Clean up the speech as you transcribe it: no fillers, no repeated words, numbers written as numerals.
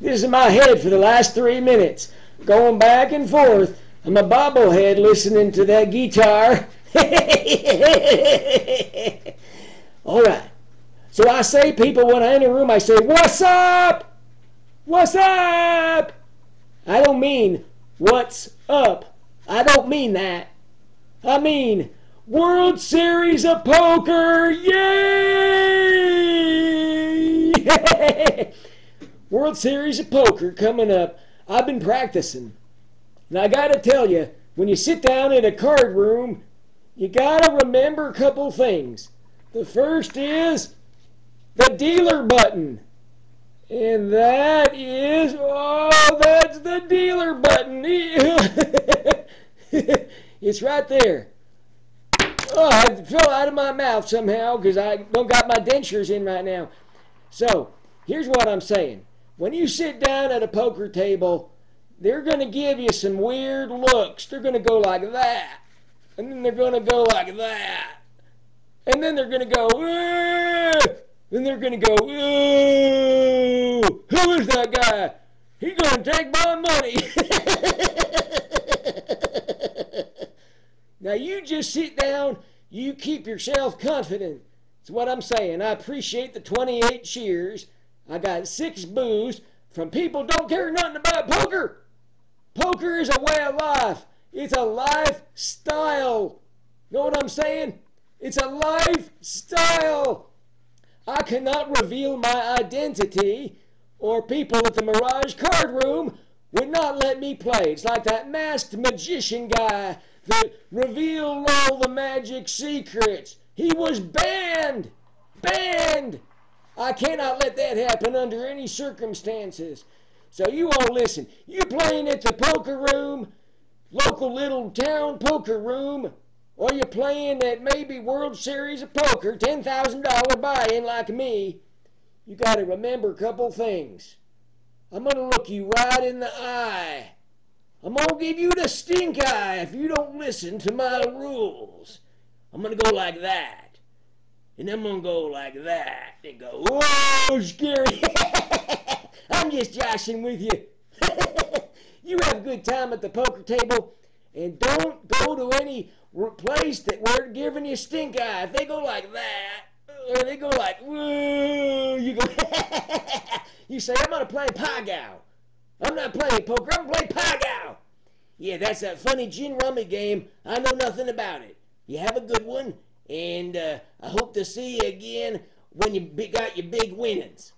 This is my head for the last 3 minutes, going back and forth. I'm a bobblehead listening to that guitar. All right. So I say, people, when I enter a room, I say, "What's up? What's up?" I don't mean, "What's up?" I don't mean that. I mean, World Series of Poker, yay! World Series of Poker coming up. I've been practicing. And I got to tell you, when you sit down in a card room, you got to remember a couple things. The first is the dealer button. And that is, that's the dealer button. It's right there. Oh, it fell out of my mouth somehow because I don't got my dentures in right now. So, here's what I'm saying. When you sit down at a poker table, they're going to give you some weird looks. They're going to go like that. And then they're going to go like that. And then they're going to go, then they're going to go, who is that guy? He's going to take my money. Now you just sit down, you keep yourself confident. That's what I'm saying. I appreciate the 28 cheers. I got 6 boos from people who don't care nothing about poker. Poker is a way of life. It's a lifestyle. Know what I'm saying? It's a lifestyle. I cannot reveal my identity, or people at the Mirage Card Room would not let me play. It's like that masked magician guy that revealed all the magic secrets. He was banned. Banned. I cannot let that happen under any circumstances. So you all listen. You playing at the poker room, local little town poker room, or you playing at maybe World Series of Poker, $10,000 buy-in like me, you got to remember a couple things. I'm going to look you right in the eye. I'm going to give you the stink eye if you don't listen to my rules. I'm going to go like that. And I'm going to go like that. And go, whoa, scary. I'm just joshing with you. You have a good time at the poker table. And don't go to any place that we're giving you stink eye. If they go like that, or they go like, whoa, you go, you say, I'm going to play Pagao. I'm not playing poker, I'm going to play Pagao. Yeah, that's that funny gin rummy game. I know nothing about it. You have a good one, and I hope to see you again when you got your big winnings.